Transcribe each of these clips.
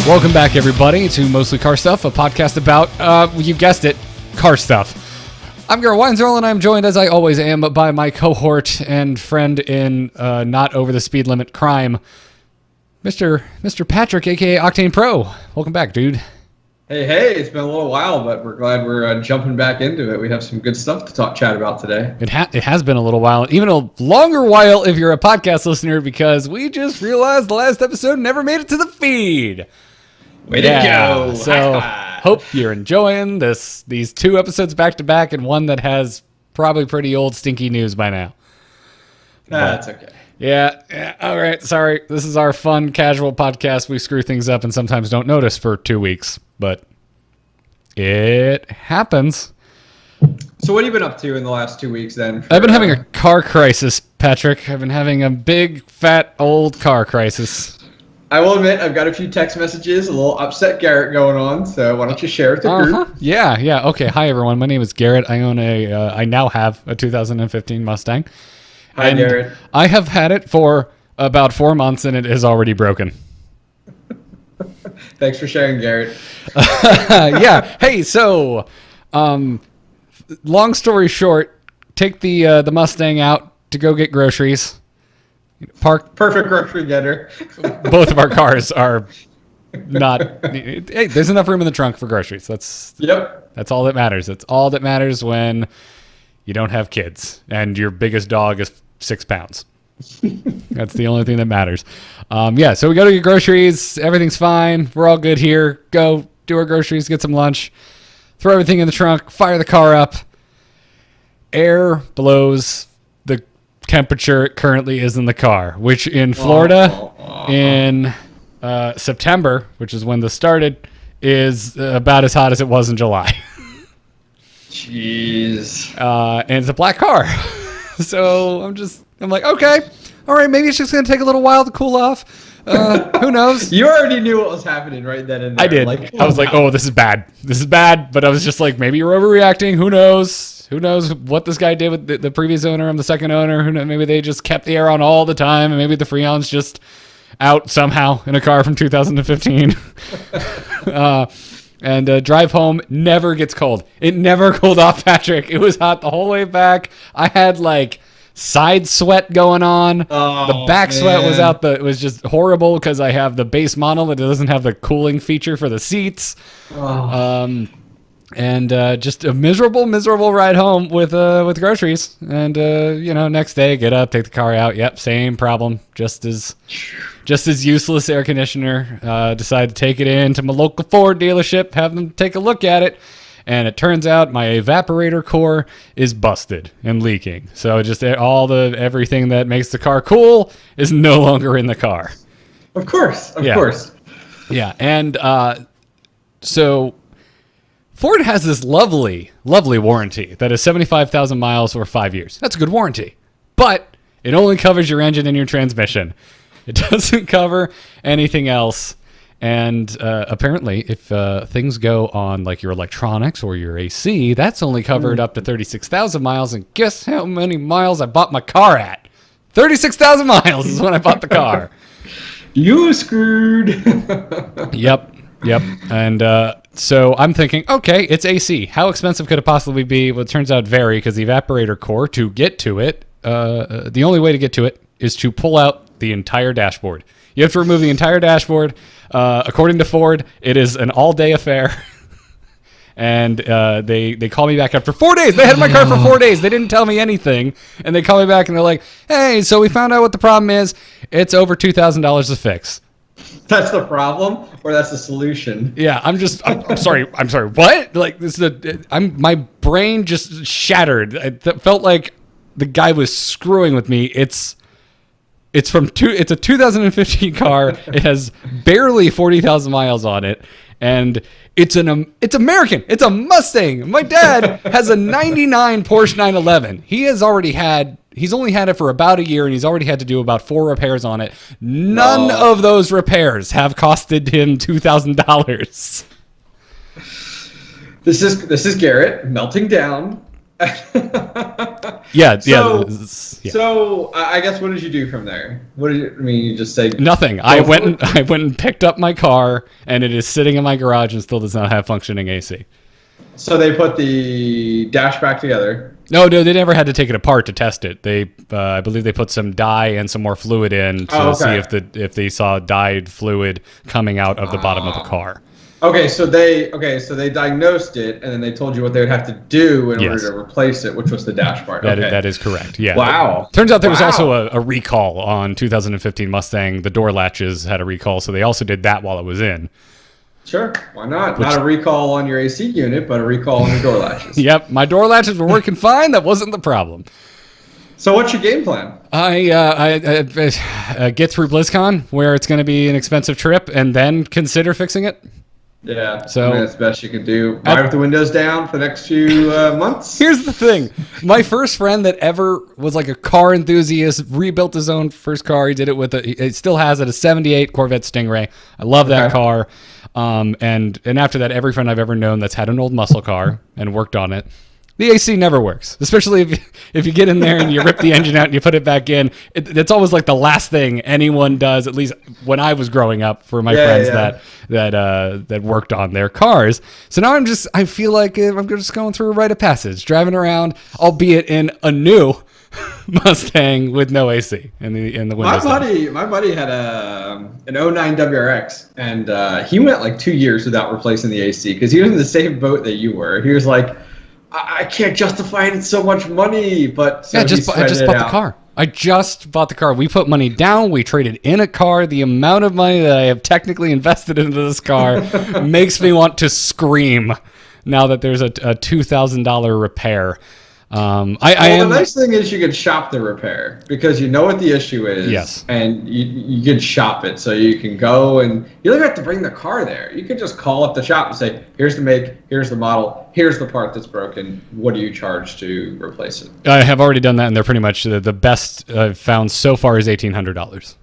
Welcome back, everybody, to Mostly Car Stuff, a podcast about, you guessed it, car stuff. I'm Garrett Weinzerl, and I'm joined, as I always am, by my cohort and friend in not over the speed limit crime, Mr. Patrick, a.k.a. Octane Pro. Welcome back, dude. Hey, it's been a little while, but we're glad we're jumping back into it. We have some good stuff to chat about today. It has been a little while, even a longer while if you're a podcast listener, because we just realized the last episode never made it to the feed. Way to go. So hope you're enjoying these two episodes back to back and one that has probably pretty old stinky news by now. That's okay. Yeah. All right. Sorry. This is our fun, casual podcast. We screw things up and sometimes don't notice for 2 weeks, but it happens. So what have you been up to in the last 2 weeks then? I've been having a car crisis, Patrick. I've been having a big, fat, old car crisis. I will admit, I've got a few text messages, a little upset Garrett going on, so why don't you share with the group? Yeah. Okay. Hi, everyone. My name is Garrett. I now have a 2015 Mustang. Hi, Garrett. I have had it for about 4 months, and it is already broken. Thanks for sharing, Garrett. Yeah. Hey, so, long story short, take the Mustang out to go get groceries. Perfect grocery getter. Both of our cars are not. Hey, there's enough room in the trunk for groceries. That's all that matters. That's all that matters when you don't have kids and your biggest dog is 6 pounds. That's the only thing that matters. So we go to get groceries. Everything's fine. We're all good here. Go do our groceries, get some lunch, throw everything in the trunk, fire the car up. Air blows the temperature it currently is in the car, which in Florida in September, which is when this started, is about as hot as it was in July. Jeez. And it's a black car. So I'm like, okay, all right, maybe it's just going to take a little while to cool off. Who knows? You already knew what was happening right then and there. I did. I was like, oh, this is bad. This is bad. But I was just like, maybe you're overreacting. Who knows? Who knows what this guy did with the previous owner and the second owner? Who knows? Maybe they just kept the air on all the time, and maybe the Freon's just out somehow in a car from 2015. And drive home never gets cold. It never cooled off, Patrick. It was hot the whole way back. I had like side sweat going on. The back sweat was out. It was just horrible because I have the base model that doesn't have the cooling feature for the seats. And just a miserable ride home with groceries. And next day, get up, take the car out. Yep, same problem. Just as useless air conditioner. Decided to take it into my local Ford dealership, have them take a look at it. And it turns out my evaporator core is busted and leaking. So just everything that makes the car cool is no longer in the car. Of course. Yeah, and so Ford has this lovely warranty that is 75,000 miles or 5 years. That's a good warranty. But it only covers your engine and your transmission. It doesn't cover anything else. And apparently, if things go on like your electronics or your AC, that's only covered up to 36,000 miles. And guess how many miles I bought my car at? 36,000 miles is when I bought the car. You screwed. Yep. And so I'm thinking, okay, it's AC. How expensive could it possibly be? Well, it turns out very, because the evaporator core, to get to it, the only way to get to it is to pull out the entire dashboard. You have to remove the entire dashboard. According to Ford, it is an all-day affair. And they call me back after 4 days. They had my car for 4 days. They didn't tell me anything. And they call me back and they're like, hey, so we found out what the problem is. It's over $2,000 to fix. That's the problem, or that's the solution? Yeah, I'm sorry. What? Like my brain just shattered. It felt like the guy was screwing with me. It's a 2015 car. It has barely 40,000 miles on it, and it's American. It's a Mustang. My dad has a 99 Porsche 911. He's only had it for about a year, and he's already had to do about 4 repairs on it. None of those repairs have costed him $2,000. This is Garrett melting down Yeah. So I guess what did you do from there? You just say nothing. I went and picked up my car, and it is sitting in my garage and still does not have functioning AC. So they put the dash back together. No, they never had to take it apart to test it. I believe they put some dye and some more fluid in to see if they saw dyed fluid coming out of the bottom of the car. Okay, so they diagnosed it, and then they told you what they would have to do in order to replace it, which was the dash part. That is correct. Yeah. Wow. Turns out there was also a recall on 2015 Mustang. The door latches had a recall, so they also did that while it was in. Sure, why not? Not a recall on your AC unit, but a recall on your door latches. Yep, my door latches were working fine. That wasn't the problem. So what's your game plan? I get through BlizzCon, where it's going to be an expensive trip, and then consider fixing it. Yeah, so that's the best you can do. Ride with the windows down for the next few months. Here's the thing. My first friend that ever was like a car enthusiast, rebuilt his own first car. He did it with it still has it, a 78 Corvette Stingray. I love that car. And after that, every friend I've ever known that's had an old muscle car and worked on it, the AC never works, especially if you get in there and you rip the engine out and you put it back in. It's always like the last thing anyone does, at least when I was growing up, for my friends that worked on their cars. So now I feel like I'm just going through a rite of passage, driving around, albeit in a new Mustang with no AC in the windows. My buddy had an 09 WRX, and he went like 2 years without replacing the AC because he was in the same boat that you were. He was like, I can't justify it. It's so much money, but so I just bought the car. I just bought the car. We put money down. We traded in a car. The amount of money that I have technically invested into this car makes me want to scream now that there's a $2,000 repair. The nice thing is you can shop the repair because you know what the issue is. Yes. And you can shop it, so you can go and you don't have to bring the car there. You can just call up the shop and say, here's the make, here's the model, here's the part that's broken. What do you charge to replace it? I have already done that, and they're pretty much the best I've found so far is $1,800.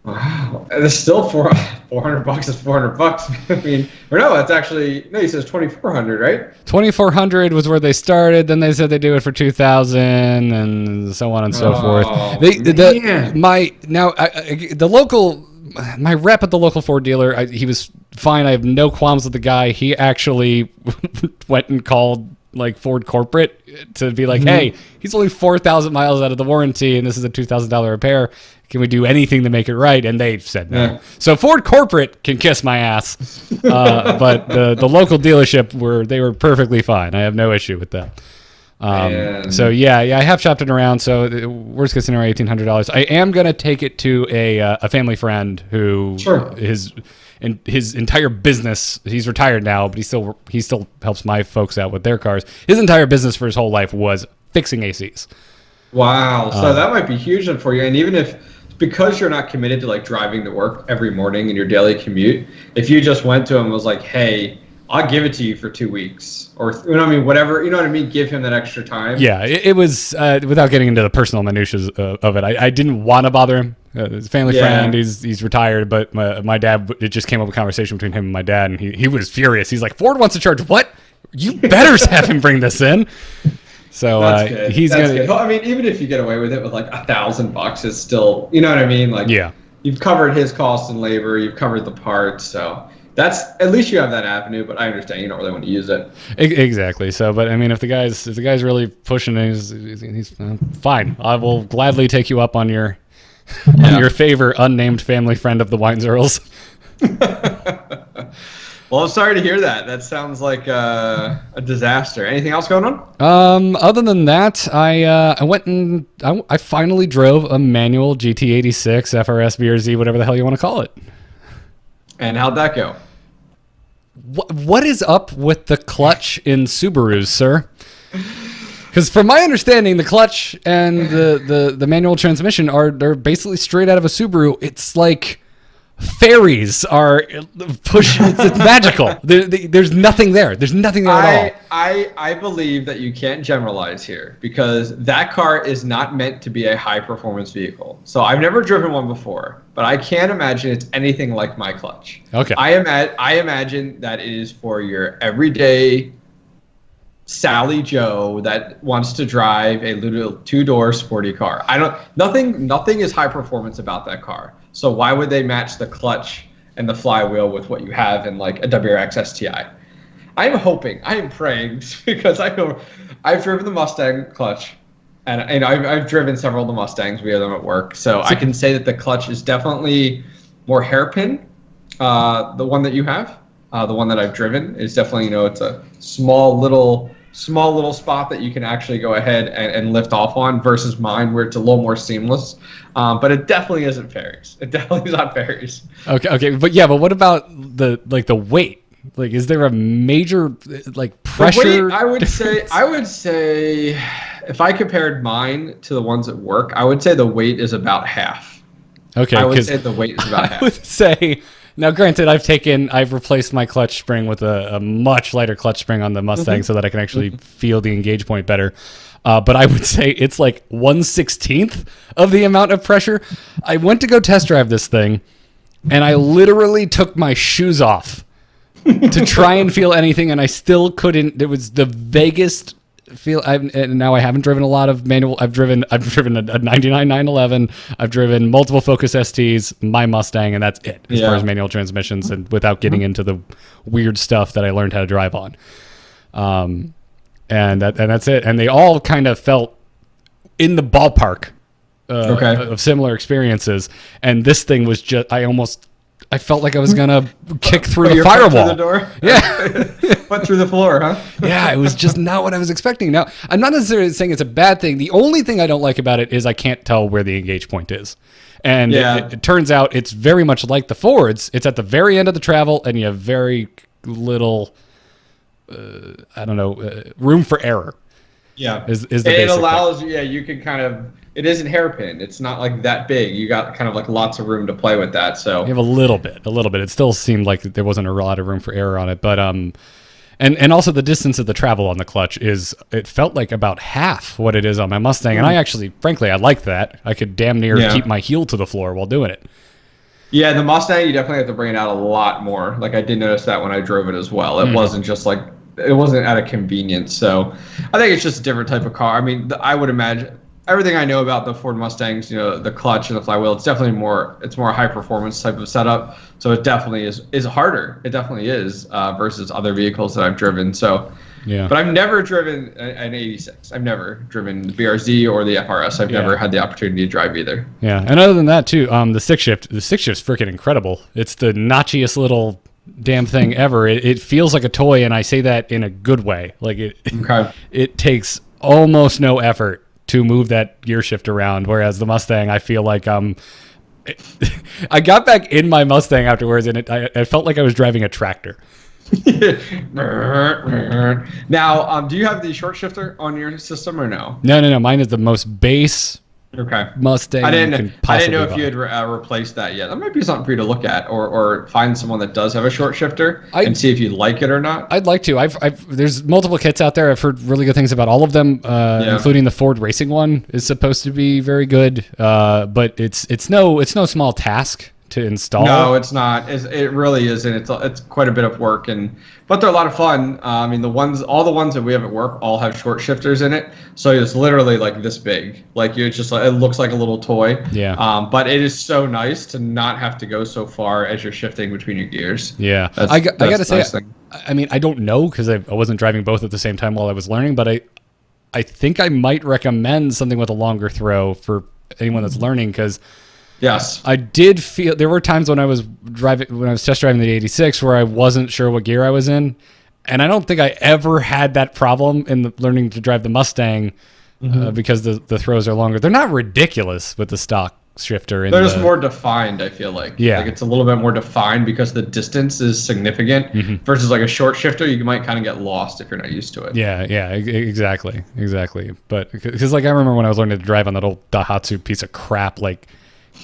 Wow, and it's still $400 is $400. I mean, or no, it's actually he says $2,400, right? $2,400 was where they started. Then they said they do it for $2,000, and so on and so forth. My rep at the local Ford dealer, he was fine. I have no qualms with the guy. He actually went and called like Ford corporate to be like, hey, he's only 4,000 miles out of the warranty, and this is a $2,000 repair. Can we do anything to make it right? And they said no. Yeah. So Ford corporate can kiss my ass, but the local dealership they were perfectly fine. I have no issue with that. So I have shopped it around. So worst case scenario, $1,800. I am gonna take it to a family friend who his entire business. He's retired now, but he still helps my folks out with their cars. His entire business for his whole life was fixing ACs. Wow. So that might be huge for you. And even because you're not committed to like driving to work every morning in your daily commute, if you just went to him and was like, hey, I'll give it to you for 2 weeks, or whatever, give him that extra time. Yeah, it was without getting into the personal minutiae of it. I didn't want to bother him. His family friend, he's retired, but my dad, it just came up a conversation between him and my dad, and he was furious. He's like, Ford wants to charge what? You better have him bring this in. So he's good. I mean, even if you get away with it with like $1,000, it's still, you know what I mean? Like, you've covered his cost and labor, you've covered the parts, so that's at least you have that avenue. But I understand you don't really want to use it. Exactly. So, but I mean, if the guy's really pushing it, he's fine. I will gladly take you up on your favorite unnamed family friend of the Weinzerls. Well, I'm sorry to hear that. That sounds like a disaster. Anything else going on? Other than that, I went and I finally drove a manual GT86 FRS BRZ, whatever the hell you want to call it. And how'd that go? What is up with the clutch in Subarus, sir? Because from my understanding, the clutch and the manual transmission are basically straight out of a Subaru. It's like fairies are it's magical. There's nothing there. There's nothing there at all. I believe that you can't generalize here because that car is not meant to be a high performance vehicle. So I've never driven one before, but I can't imagine it's anything like my clutch. Okay. I imagine that it is for your everyday Sally Joe that wants to drive a little 2-door sporty car. Nothing is high performance about that car. So why would they match the clutch and the flywheel with what you have in like a WRX STI? I am praying because I've driven the Mustang clutch, and I've driven several of the Mustangs. We have them at work, so I can say that the clutch is definitely more hairpin. The one that you have, the one that I've driven, is definitely, it's a small little spot that you can actually go ahead and lift off on, versus mine where it's a little more seamless. But it definitely isn't fairies. It definitely is not fairies. Okay, but what about the weight? Like, is there a major pressure? The weight, I would say, if I compared mine to the ones at work, I would say the weight is about half. Okay, I would say the weight is about half. I would say, now granted, I've replaced my clutch spring with a much lighter clutch spring on the Mustang so that I can actually feel the engage point better. But I would say it's like 1/16 of the amount of pressure. I went to go test drive this thing, and I literally took my shoes off to try and feel anything, and I still couldn't. It was the vaguest feel. And now I haven't driven a lot of manual. I've driven a 99 911. I've driven multiple Focus STs, my Mustang, and that's it as far as manual transmissions, and without getting into the weird stuff that I learned how to drive on. And that's it. And they all kind of felt in the ballpark of similar experiences. And this thing was just, I felt like I was going to kick through the firewall. Through the door? Yeah. Went through the floor, huh? Yeah, it was just not what I was expecting. Now, I'm not necessarily saying it's a bad thing. The only thing I don't like about it is I can't tell where the engage point is. And it turns out it's very much like the Fords. It's at the very end of the travel, and you have very little, room for error. Yeah. Is the basic it allows thing. you can kind of, it isn't hairpin. It's not like that big. You got kind of like lots of room to play with that. So you have a little bit. It still seemed like there wasn't a lot of room for error on it, but and also the distance of the travel on the clutch it felt like about half what it is on my Mustang, and I actually, frankly, I liked that. I could damn near keep my heel to the floor while doing it. Yeah, the Mustang, you definitely have to bring it out a lot more. Like, I did notice that when I drove it as well. It wasn't just like, it wasn't out of convenience. So I think it's just a different type of car. I mean, I would imagine everything I know about the Ford Mustangs, the clutch and the flywheel, it's definitely more a high performance type of setup. So it definitely is harder. It definitely is versus other vehicles that I've driven. So, yeah. But I've never driven an 86. I've never driven the BRZ or the FRS. I've never had the opportunity to drive either. Yeah, and other than that too, the stick shift's freaking incredible. It's the notchiest little damn thing ever. It feels like a toy, and I say that in a good way. Like it takes almost no effort to move that gear shift around, whereas the Mustang, I feel like I got back in my Mustang afterwards, and I felt like I was driving a tractor. Now, do you have the short shifter on your system or no? No. Mine is the most base Mustang. I didn't know if you had replaced that yet. That might be something for you to look at, or find someone that does have a short shifter and see if you like it or not. I'd like to. There's multiple kits out there. I've heard really good things about all of them, including the Ford racing one is supposed to be very good. But it's no small task to install. No, it's not. It really isn't. It's quite a bit of work, but they're a lot of fun. I mean, all the ones that we have at work all have short shifters in it, so it's literally like this big. Like, it's just it looks like a little toy. Yeah. But it is so nice to not have to go so far as you're shifting between your gears. Yeah. I got to say, I mean, I don't know because I wasn't driving both at the same time while I was learning, but I think I might recommend something with a longer throw for anyone that's learning, because yes, I did feel there were times when I was test driving the 86 where I wasn't sure what gear I was in, and I don't think I ever had that problem in learning to drive the Mustang because the throws are longer. They're not ridiculous with the stock shifter. They're just more defined, I feel like. Yeah, like it's a little bit more defined because the distance is significant versus like a short shifter. You might kind of get lost if you're not used to it. Yeah, exactly. But because like I remember when I was learning to drive on that old Daihatsu piece of crap, like,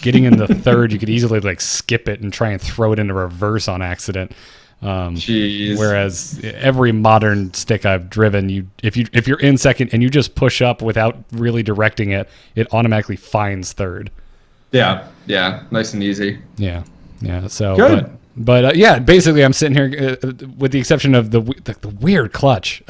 getting in the third, you could easily like skip it and try and throw it into reverse on accident. Whereas every modern stick I've driven, if you're in second and you just push up without really directing it, it automatically finds third. Yeah, nice and easy. Yeah. So, good. But basically, I'm sitting here with the exception of the weird clutch.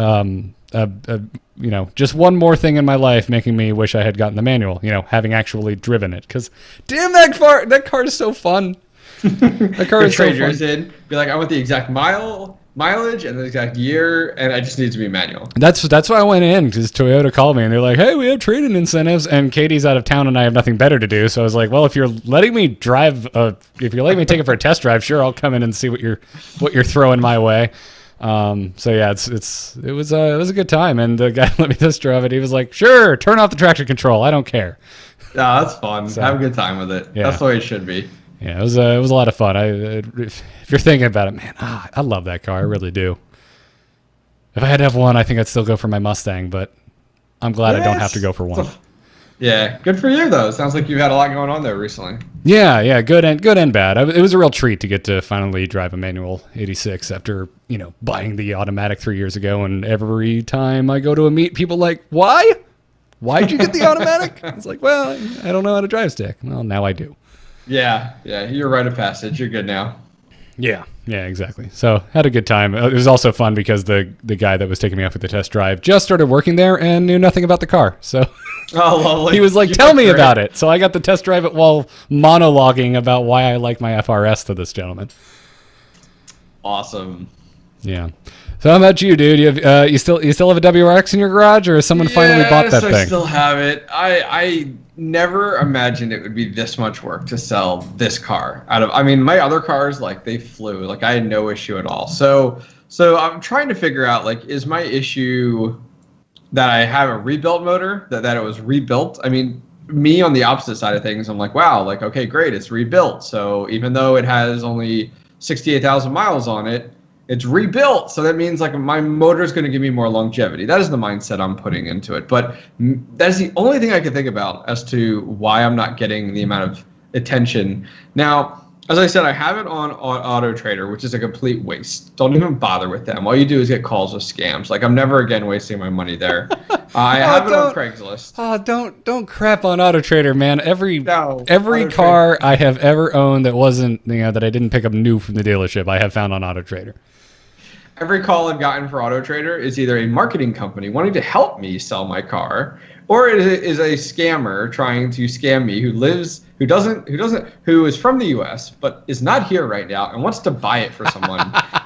just one more thing in my life making me wish I had gotten the manual, having actually driven it. Because damn, that car is so fun. That car is so fun. Yours in, be like, I want the exact mileage and the exact year, and I just need to be manual. That's why I went in, because Toyota called me and they're like, hey, we have trade-in incentives, and Katie's out of town and I have nothing better to do. So I was like, well, if you're letting me take it for a test drive, sure, I'll come in and see what you're throwing my way. So yeah, it was a good time, and the guy let me test drive it. He was like, sure, turn off the traction control, I don't care. No, that's fun. So, have a good time with it. Yeah. That's the way it should be. Yeah, it was a lot of fun. If you're thinking about it, man, I love that car. I really do. If I had to have one, I think I'd still go for my Mustang, but I'm glad I don't have to go for one. Yeah, good for you though. Sounds like you've had a lot going on there recently. Yeah, good and bad. It was a real treat to get to finally drive a manual 86 after buying the automatic 3 years ago. And every time I go to a meet, people like, why? Why'd you get the automatic? It's like, well, I don't know how to drive stick. Well, now I do. Yeah, you're rite of passage. You're good now. Yeah, exactly. So had a good time. It was also fun because the guy that was taking me out for the test drive just started working there and knew nothing about the car. So lovely. He was like, tell me about it. So I got to test drive it while monologuing about why I like my FRS to this gentleman. Awesome. Yeah. So how about you, dude? You still have a WRX in your garage, or has someone finally bought that thing? I still have it. I never imagined it would be this much work to sell this car. My other cars, like, they flew. Like, I had no issue at all. So I'm trying to figure out, like, is my issue that I have a rebuilt motor, that it was rebuilt? I mean, me on the opposite side of things, I'm like, wow, like, okay, great, it's rebuilt. So even though it has only 68,000 miles on it, it's rebuilt, so that means like my motor is going to give me more longevity. That is the mindset I'm putting into it. But that's the only thing I can think about as to why I'm not getting the amount of attention. Now, as I said, I have it on Auto Trader, which is a complete waste. Don't even bother with them. All you do is get calls with scams. Like, I'm never again wasting my money there. I have it on Craigslist. Don't crap on Auto Trader, man. Every car Trader. I have ever owned that wasn't, that I didn't pick up new from the dealership, I have found on Auto Trader. Every call I've gotten for Auto Trader is either a marketing company wanting to help me sell my car, or it is a scammer trying to scam me who is from the U.S. but is not here right now and wants to buy it for someone.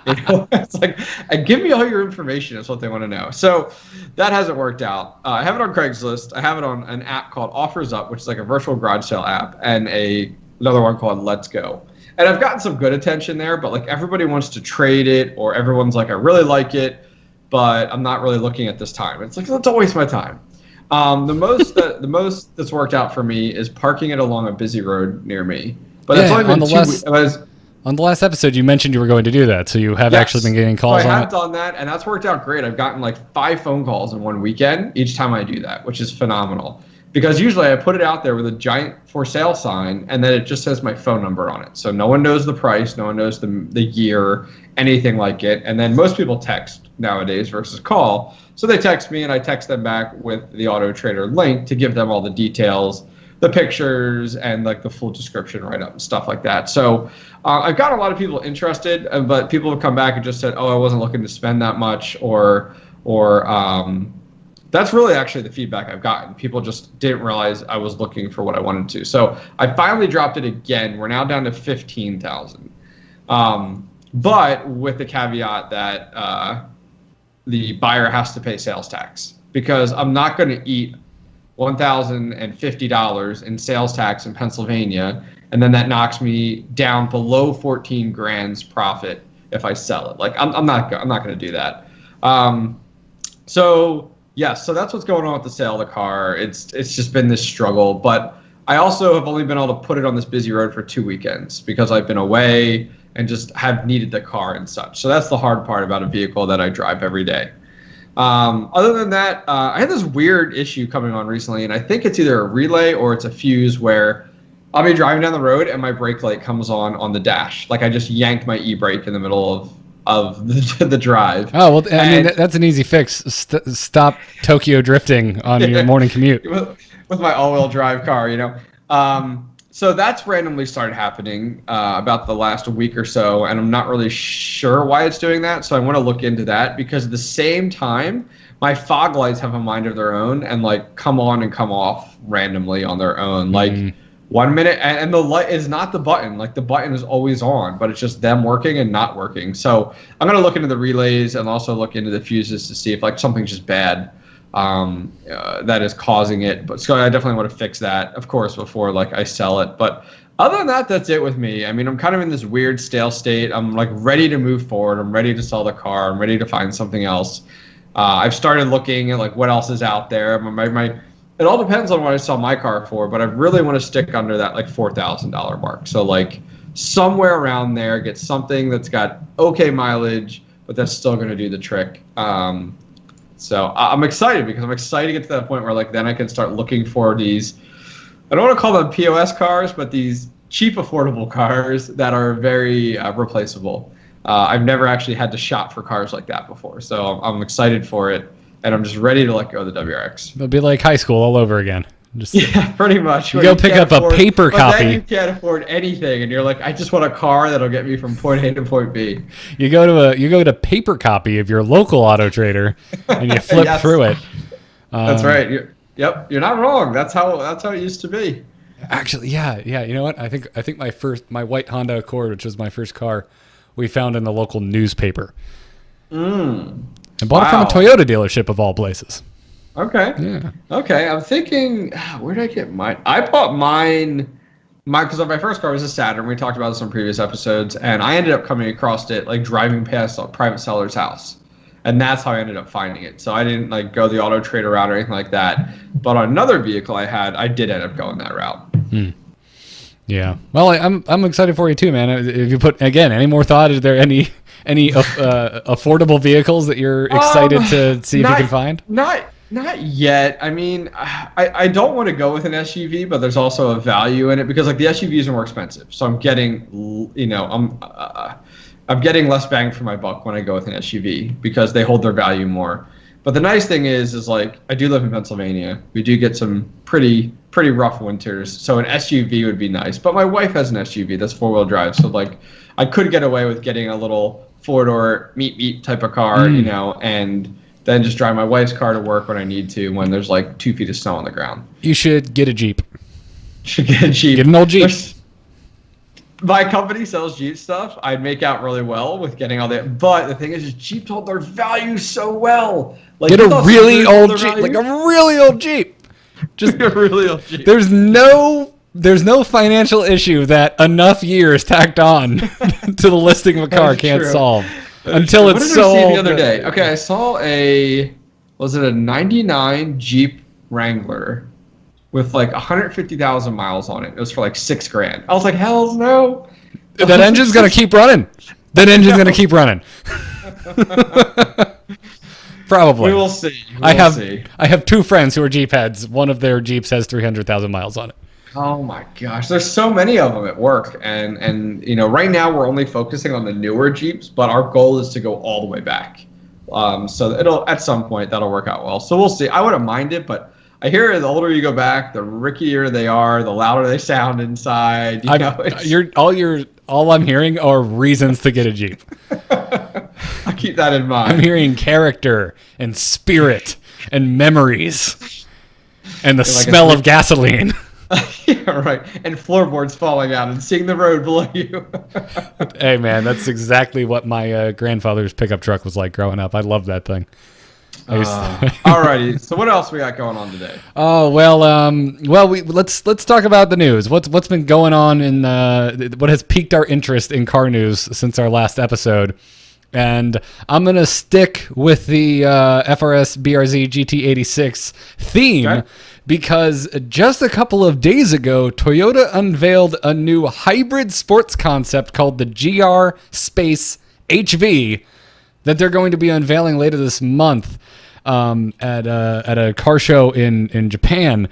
It's like, give me all your information is what they want to know. So that hasn't worked out. I have it on Craigslist. I have it on an app called Offers Up, which is like a virtual garage sale app, and another one called Let's Go. And I've gotten some good attention there, but like everybody wants to trade it, or everyone's like, I really like it, but I'm not really looking at this time. It's like, don't waste my time. The most that's worked out for me is parking it along a busy road near me. But that's only been 2 weeks. On the last episode, you mentioned you were going to do that, so you have actually been getting calls on it? I have done that, and that's worked out great. I've gotten like 5 phone calls in one weekend each time I do that, which is phenomenal. Because usually I put it out there with a giant for sale sign, and then it just says my phone number on it. So no one knows the price, no one knows the year, anything like it. And then most people text nowadays versus call. So they text me, and I text them back with the Auto Trader link to give them all the details, the pictures, and like the full description write-up and stuff like that. So I've got a lot of people interested, but people have come back and just said, oh, I wasn't looking to spend that much, or that's really actually the feedback I've gotten. People just didn't realize I was looking for what I wanted to. So I finally dropped it again. We're now down to 15,000. But with the caveat that the buyer has to pay sales tax, because I'm not going to eat $1,050 in sales tax in Pennsylvania, and then that knocks me down below 14 grand's profit if I sell it. Like, I'm not going to do that. So that's what's going on with the sale of the car. It's just been this struggle, but I also have only been able to put it on this busy road for 2 weekends because I've been away and just have needed the car and such. So that's the hard part about a vehicle that I drive every day. Other than that, I had this weird issue coming on recently, and I think it's either a relay or it's a fuse where I'll be driving down the road and my brake light comes on the dash. Like, I just yanked my e-brake in the middle of the drive. Oh, well, I mean, that's an easy fix. Stop Tokyo drifting on your morning commute. With my all-wheel drive car, So that's randomly started happening about the last week or so, and I'm not really sure why it's doing that. So I want to look into that because at the same time, my fog lights have a mind of their own and like come on and come off randomly on their own. Like 1 minute, and the light is not the button. Like the button is always on, but it's just them working and not working. So I'm gonna look into the relays and also look into the fuses to see if like something's just bad. That is causing it, but so I definitely want to fix that, of course, before like I sell it. But other than that, that's it with me. I mean, I'm kind of in this weird stale state. I'm like ready to move forward. I'm ready to sell the car. I'm ready to find something else. I've started looking at like what else is out there. It all depends on what I sell my car for, but I really want to stick under that like $4,000 mark. So like somewhere around there, get something that's got okay mileage, but that's still going to do the trick. So I'm excited because I'm excited to get to that point where like then I can start looking for these, I don't want to call them POS cars, but these cheap, affordable cars that are very replaceable. I've never actually had to shop for cars like that before. So I'm excited for it, and I'm just ready to let go of the WRX. It'll be like high school all over again. Yeah, pretty much. You go pick up a paper copy. Then you can't afford anything, and you're like, I just want a car that'll get me from point A to point B. You go to paper copy of your local Auto Trader, and you flip through it. That's right. You're not wrong. That's how it used to be. Actually, yeah. You know what? I think my white Honda Accord, which was my first car, we found in the local newspaper. And bought it from a Toyota dealership of all places. Okay. Yeah. Okay. I'm thinking, where did I get mine? I bought mine because my first car was a Saturn. We talked about this on previous episodes, and I ended up coming across it like driving past a private seller's house, and that's how I ended up finding it. So I didn't like go the Auto Trader route or anything like that. But on another vehicle I did end up going that route. Yeah. Well, I'm excited for you too, man. If you put again any more thought, is there any affordable vehicles that you're excited to see if you can find? Not yet. I mean, I don't want to go with an SUV, but there's also a value in it because like the SUVs are more expensive. So I'm getting, I'm getting less bang for my buck when I go with an SUV because they hold their value more. But the nice thing is like I do live in Pennsylvania. We do get some pretty rough winters, so an SUV would be nice. But my wife has an SUV that's 4-wheel drive, so like I could get away with getting a little 4-door meet type of car, and then just drive my wife's car to work when I need to when there's like 2 feet of snow on the ground. You should get a Jeep. Get an old Jeep. My company sells Jeep stuff. I'd make out really well with getting all that. But the thing is Jeep hold their value so well. Like, get a really old Jeep. Like a really old Jeep. Just a really old Jeep. There's no financial issue that enough years tacked on to the listing of a car can't solve. Until it's sold. What did I see the other day? Okay, I saw was it a 99 Jeep Wrangler with like 150,000 miles on it. It was for like $6,000. I was like, hells no. That engine's going to keep running. Probably. We will see. I have 2 friends who are Jeep heads. One of their Jeeps has 300,000 miles on it. Oh my gosh, there's so many of them at work, and right now we're only focusing on the newer Jeeps, but our goal is to go all the way back. So it'll at some point that'll work out well. So we'll see. I wouldn't mind it, but I hear the older you go back, the rickier they are, the louder they sound inside. All I'm hearing are reasons to get a Jeep. I'll keep that in mind. I'm hearing character and spirit and memories and the smell of gasoline. Yeah, right. And floorboards falling out and seeing the road below you. Hey, man, that's exactly what my grandfather's pickup truck was like growing up. I loved that thing. Alrighty. So what else we got going on today? Oh well, let's talk about the news. What's been going on in what has piqued our interest in car news since our last episode. And I'm going to stick with the FRS BRZ GT86 theme because just a couple of days ago, Toyota unveiled a new hybrid sports concept called the GR Space HV that they're going to be unveiling later this month at a car show in Japan.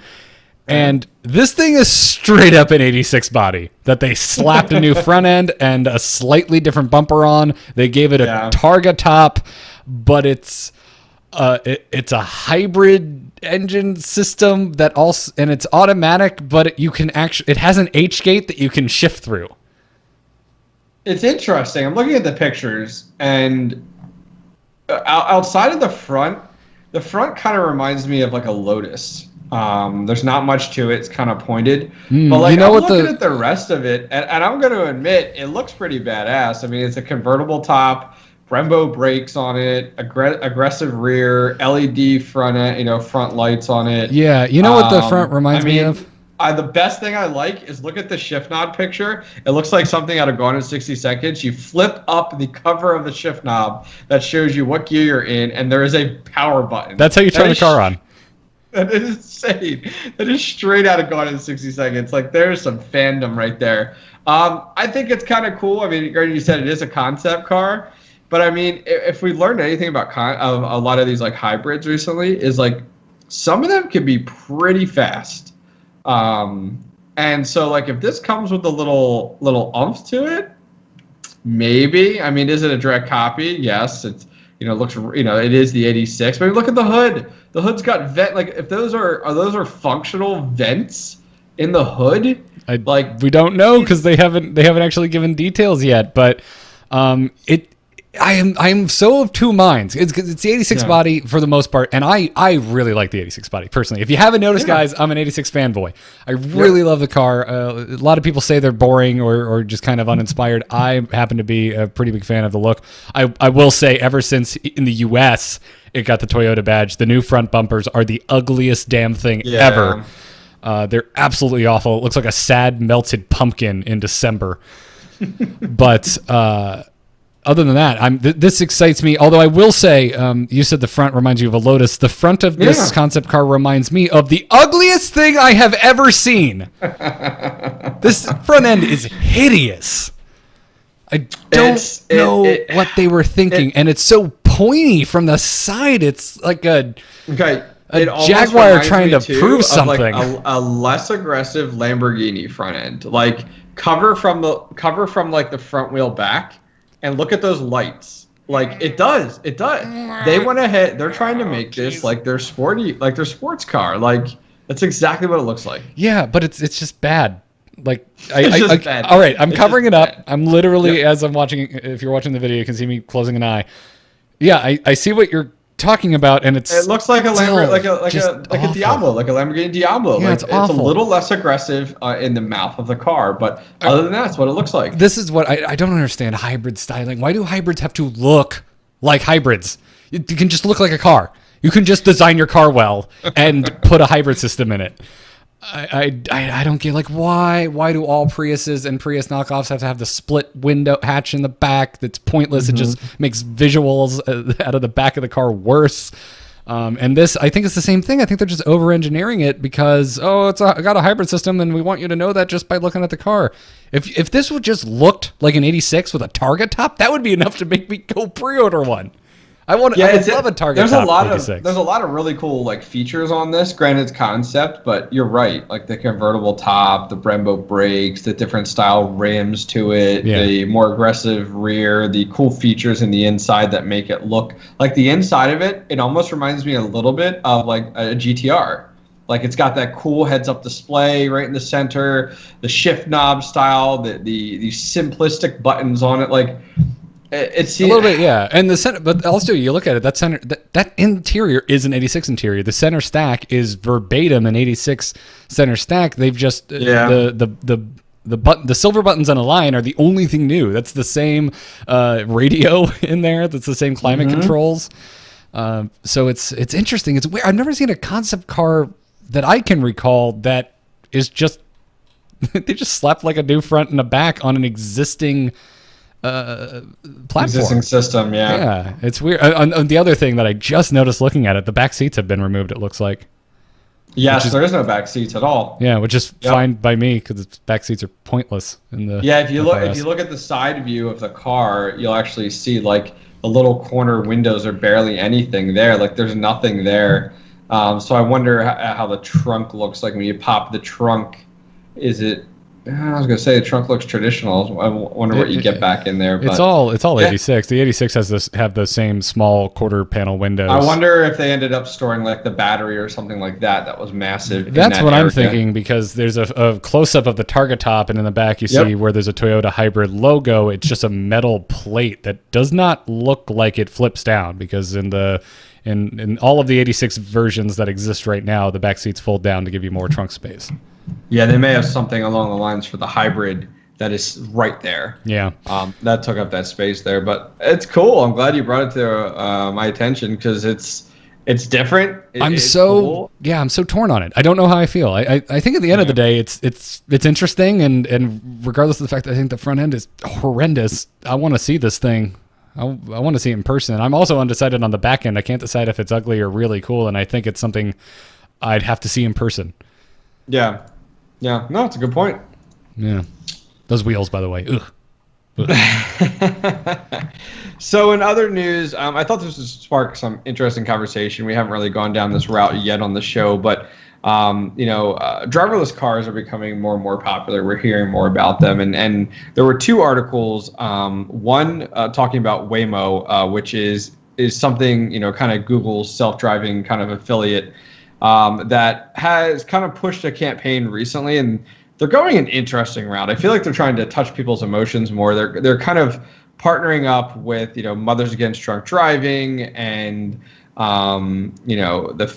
And this thing is straight up an 86 body that they slapped a new front end and a slightly different bumper on. They gave it a Targa top, but it's a hybrid engine system that also, and it's automatic, but you can actually, it has an H gate that you can shift through. It's interesting. I'm looking at the pictures, and outside of the front kind of reminds me of like a Lotus. There's not much to it. It's kind of pointed. But like, I'm looking at the rest of it, and I'm going to admit, it looks pretty badass. I mean, it's a convertible top, Brembo brakes on it, aggressive rear, LED front lights on it. Yeah, you know what the front reminds me of? The best thing I like is look at the shift knob picture. It looks like something out of Gone in 60 Seconds. You flip up the cover of the shift knob that shows you what gear you're in, and there is a power button. That's how you turn the car on. That is insane. That is straight out of Gone in 60 Seconds. Like, there's some fandom right there. I think it's kind of cool. I mean, you said it is a concept car. But, I mean, if we learned anything about a lot of these, like, hybrids recently, is, like, some of them can be pretty fast. And so, like, if this comes with a little oomph to it, maybe. I mean, is it a direct copy? Yes. It's, looks, it is the 86. But look at the hood. The hood's got vent. Like, if those are functional vents in the hood, we don't know because they haven't actually given details yet. But I am so of two minds. It's the 86 body for the most part, and I really like the 86 body personally. If you haven't noticed, guys, I'm an 86 fanboy. I really love the car. A lot of people say they're boring or just kind of uninspired. I happen to be a pretty big fan of the look. I will say, ever since in the U.S. it got the Toyota badge, the new front bumpers are the ugliest damn thing ever. They're absolutely awful. It looks like a sad melted pumpkin in December. But other than that, this excites me. Although I will say, you said the front reminds you of a Lotus. The front of this concept car reminds me of the ugliest thing I have ever seen. This front end is hideous. I don't know what they were thinking, and it's so pointy from the side. It's like a Jaguar trying to prove something. Like a less aggressive Lamborghini front end, like cover from like the front wheel back. And look at those lights. Like, it does. They went ahead. They're trying to make this like their sports car. Like, that's exactly what it looks like. Yeah, but it's just bad. Like, bad. All right, I'm covering it up. I'm literally, as I'm watching, if you're watching the video, you can see me closing an eye. Yeah, I see what you're talking about, and it looks like a Lamborghini, like a Diablo, like a Lamborghini Diablo. Yeah, like, it's a little less aggressive in the mouth of the car, but other than that, it's what it looks like. This is what I don't understand hybrid styling. Why do hybrids have to look like hybrids? You can just look like a car. You can just design your car well and put a hybrid system in it. I don't get, like, why do all Priuses and Prius knockoffs have to have the split window hatch in the back? That's pointless. It just makes visuals out of the back of the car worse. And this, I think it's the same thing. I think they're just over-engineering it because, I got a hybrid system and we want you to know that just by looking at the car. If this would just looked like an 86 with a Targa top, that would be enough to make me go pre-order one. I would love a Target top 86. There's a lot of really cool, like, features on this. Granted, it's concept, but you're right. Like the convertible top, the Brembo brakes, the different style rims to it, the more aggressive rear, the cool features in the inside that make it look like the inside of it. It almost reminds me a little bit of like a GTR. Like, it's got that cool heads-up display right in the center, the shift knob style, the simplistic buttons on it, like. It's a little bit, yeah. And the center, but also you look at it, that center, that interior is an 86 interior. The center stack is verbatim an 86 center stack. They've just the silver buttons on a line are the only thing new. That's the same radio in there. That's the same climate controls. So it's interesting. It's weird. I've never seen a concept car that I can recall that is just they just slapped like a new front and a back on an existing platform. Existing system, yeah, it's weird. On the other thing that I just noticed looking at it, the back seats have been removed. It looks like. Yes, there is no back seats at all. Yeah, which is fine by me because back seats are pointless in the. Yeah, if you look at the side view of the car, you'll actually see like the little corner windows are barely anything there. Like there's nothing there. So I wonder how the trunk looks like when you pop the trunk. Is it I was gonna say the trunk looks traditional. I wonder what you get back in there. But it's all 86. The 86 have the same small quarter panel windows. I wonder if they ended up storing like the battery or something like that. That was massive. That's what I'm thinking, because there's a close up of the targa top, and in the back you see where there's a Toyota hybrid logo. It's just a metal plate that does not look like it flips down, because in all of the 86 versions that exist right now, the back seats fold down to give you more trunk space. Yeah, they may have something along the lines for the hybrid that is right there. Yeah. That took up that space there, but it's cool. I'm glad you brought it to my attention, because it's different. It's cool. I'm so torn on it. I don't know how I feel. I think at the end of the day, it's interesting, and regardless of the fact that I think the front end is horrendous, I want to see this thing. I want to see it in person. I'm also undecided on the back end. I can't decide if it's ugly or really cool, and I think it's something I'd have to see in person. Yeah. No, it's a good point. Yeah. Those wheels, by the way. Ugh. So in other news, I thought this would spark some interesting conversation. We haven't really gone down this route yet on the show, but driverless cars are becoming more and more popular. We're hearing more about them, and there were two articles. One talking about Waymo, which is something, kind of Google's self-driving kind of affiliate, that has kind of pushed a campaign recently, and they're going an interesting route. I feel like they're trying to touch people's emotions more. They're kind of partnering up with Mothers Against Drunk Driving and the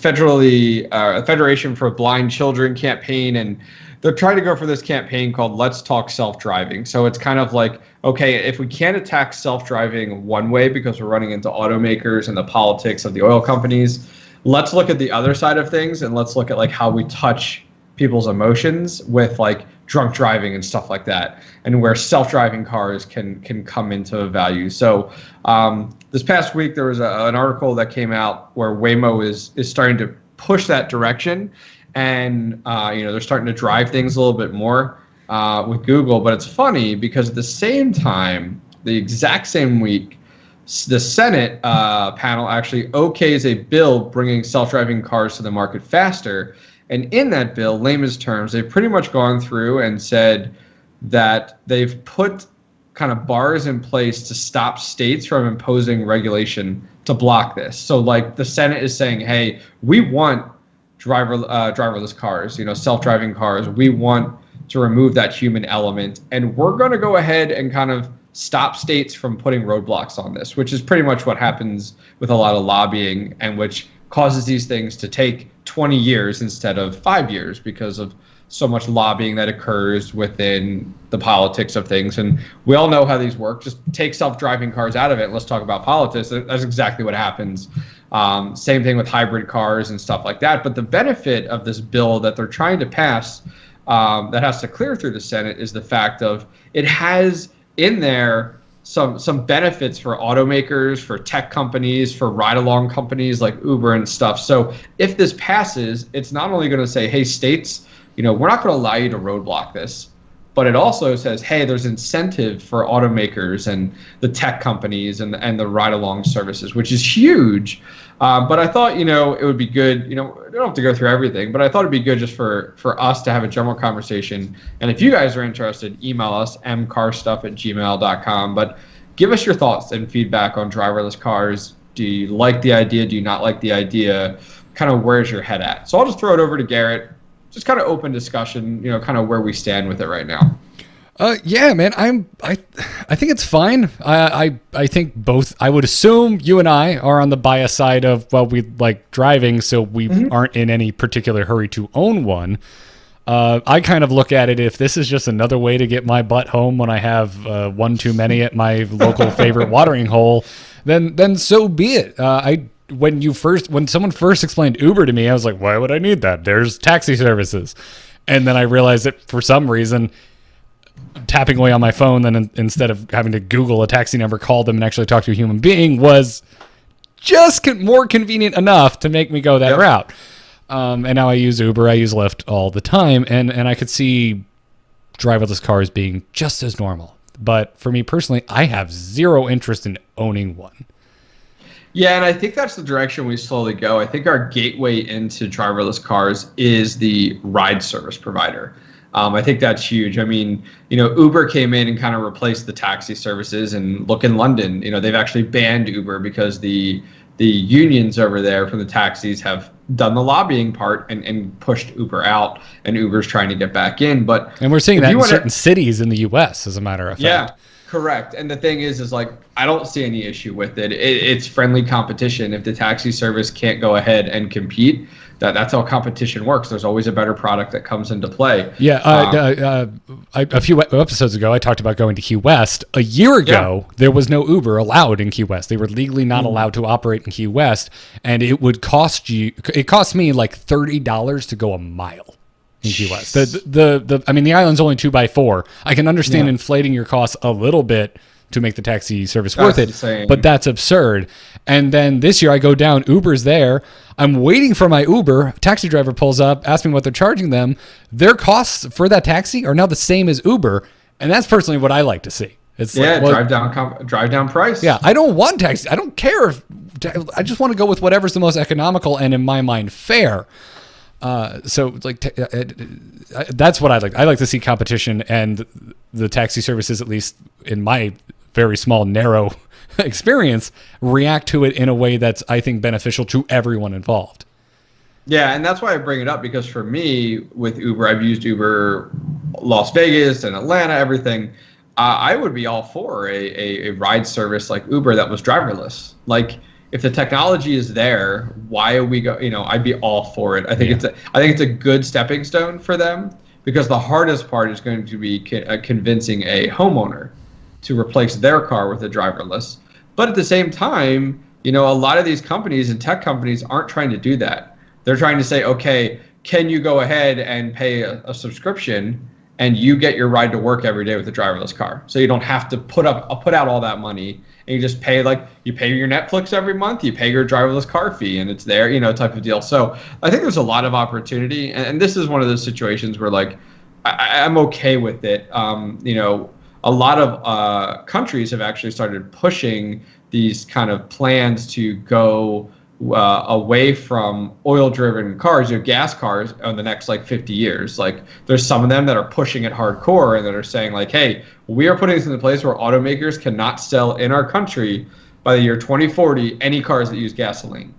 Federation for Blind Children campaign, and they're trying to go for this campaign called Let's Talk Self-Driving. So it's kind of like, okay, if we can't attack self-driving one way because we're running into automakers and the politics of the oil companies, let's look at the other side of things, and let's look at like how we touch people's emotions with like drunk driving and stuff like that, and where self-driving cars can come into value. So this past week there was an article that came out where Waymo is starting to push that direction, and they're starting to drive things a little bit more with Google. But it's funny because at the same time, the exact same week, the Senate panel actually okays a bill bringing self-driving cars to the market faster. And in that bill, layman's terms, they've pretty much gone through and said that they've put kind of bars in place to stop states from imposing regulation to block this. So like the Senate is saying, hey, we want driverless cars, self-driving cars. We want to remove that human element. And we're going to go ahead and kind of stop states from putting roadblocks on this, which is pretty much what happens with a lot of lobbying, and which causes these things to take 20 years instead of 5 years because of so much lobbying that occurs within the politics of things. And we all know how these work. Just take self-driving cars out of it. Let's talk about politics. That's exactly what happens. Same thing with hybrid cars and stuff like that. But the benefit of this bill that they're trying to pass that has to clear through the Senate is the fact of it has in there some benefits for automakers, for tech companies, for ride-along companies like Uber and stuff. So if this passes, it's not only going to say, hey, states, we're not going to allow you to roadblock this, but it also says, hey, there's incentive for automakers and the tech companies and the ride-along services, which is huge. But I thought, it would be good, we don't have to go through everything, but I thought it'd be good just for us to have a general conversation. And if you guys are interested, email us, mcarstuff@gmail.com. But give us your thoughts and feedback on driverless cars. Do you like the idea? Do you not like the idea? Kind of where's your head at? So I'll just throw it over to Garrett. Just kind of open discussion, kind of where we stand with it right now. Yeah, man, I think it's fine. I think both. I would assume you and I are on the bias side of, well, we like driving, so we aren't in any particular hurry to own one. I kind of look at it, if this is just another way to get my butt home when I have one too many at my local favorite watering hole, then so be it. When someone first explained Uber to me, I was like, why would I need that? There's taxi services. And then I realized that for some reason, tapping away on my phone, then instead of having to Google a taxi number, call them and actually talk to a human being, was just more convenient enough to make me go that route. And now I use Uber, I use Lyft all the time, and I could see driverless cars being just as normal. But for me personally, I have zero interest in owning one. Yeah, and I think that's the direction we slowly go. I think our gateway into driverless cars is the ride service provider. I think that's huge. I mean, Uber came in and kind of replaced the taxi services, and look in London, they've actually banned Uber because the unions over there from the taxis have done the lobbying part and pushed Uber out, and Uber's trying to get back in. And we're seeing that in certain cities in the U.S., as a matter of fact. Yeah, correct. And the thing is like, I don't see any issue with it. It's friendly competition. If the taxi service can't go ahead and compete, that's how competition works. There's always a better product that comes into play. Yeah, a few episodes ago, I talked about going to Key West. A year ago, there was no Uber allowed in Key West. They were legally not allowed to operate in Key West, and it cost me like $30 to go a mile in Key West. I mean, the island's only 2x4. I can understand inflating your costs a little bit to make the taxi service worth it, but that's absurd. And then this year I go down, Uber's there. I'm waiting for my Uber. Taxi driver pulls up, asks me what they're charging them. Their costs for that taxi are now the same as Uber, and that's personally what I like to see. It's drive down price. Yeah, I don't want taxi. I don't care I just want to go with whatever's the most economical and in my mind fair. So like that's what I like. I like to see competition, and the taxi services, at least in my very small, narrow experience, react to it in a way that's, I think, beneficial to everyone involved. Yeah, and that's why I bring it up, because for me, with Uber, I've used Uber Las Vegas and Atlanta, everything. I would be all for a ride service like Uber that was driverless. Like, if the technology is there, why are we I'd be all for it. I think it's a good stepping stone for them, because the hardest part is going to be convincing a homeowner to replace their car with a driverless. But at the same time, a lot of these companies and tech companies aren't trying to do that. They're trying to say, okay, can you go ahead and pay a subscription, and you get your ride to work every day with a driverless car, so you don't have to put out all that money, and you just pay, like, you pay your Netflix every month, you pay your driverless car fee, and it's there, type of deal. So I think there's a lot of opportunity, and this is one of those situations where, like, I'm okay with it. A lot of countries have actually started pushing these kind of plans to go away from oil-driven cars, gas cars, in the next 50 years. Like, there's some of them that are pushing it hardcore and that are saying, like, hey, we are putting this in a place where automakers cannot sell in our country by the year 2040 any cars that use gasoline.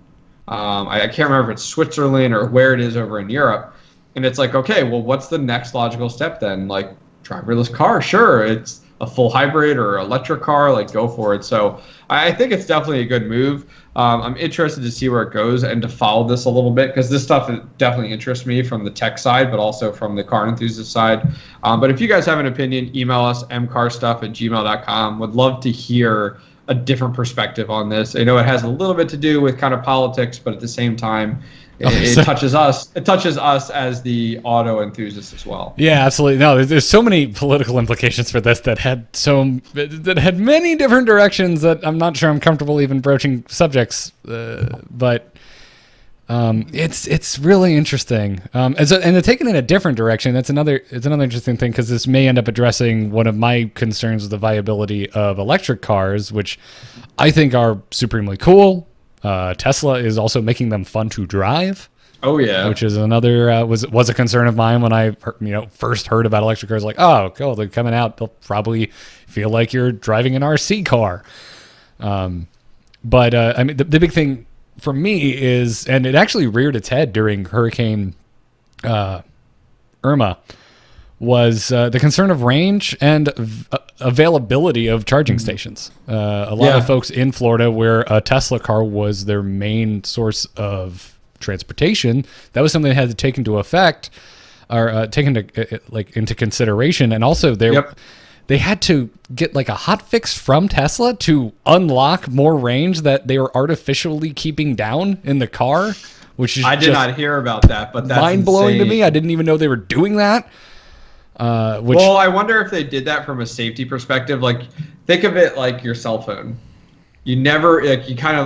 I can't remember if it's Switzerland or where it is over in Europe. And it's like, okay, well, what's the next logical step then? Like, driverless car, sure, it's a full hybrid or electric car, like, go for it. So I think it's definitely a good move. I'm interested to see where it goes and to follow this a little bit, because this stuff definitely interests me from the tech side, but also from the car enthusiast side. But if you guys have an opinion, email us, mcarstuff@gmail.com. Would love to hear a different perspective on this. I know it has a little bit to do with kind of politics, but at the same time, it touches us. It touches us as the auto enthusiasts as well. Yeah, absolutely. No, there's so many political implications for this that had many different directions that I'm not sure I'm comfortable even broaching subjects. But it's really interesting. And to take it in a different direction, it's another interesting thing, because this may end up addressing one of my concerns with the viability of electric cars, which I think are supremely cool. Tesla is also making them fun to drive. Oh yeah, which is another was a concern of mine when I first heard about electric cars. Like, oh, cool, they're coming out. They'll probably feel like you're driving an RC car. But I mean, the big thing for me is, and it actually reared its head during Hurricane Irma, was the concern of range and availability of charging stations. A lot of folks in Florida, where a Tesla car was their main source of transportation, that was something that had to take into effect, or taken into consideration. And also they had to get like a hot fix from Tesla to unlock more range that they were artificially keeping down in the car, which is I did not hear about that, but that's mind-blowing to me. I didn't even know they were doing that. Well, I wonder if they did that from a safety perspective. Like, think of it like your cell phone. You never, you kind of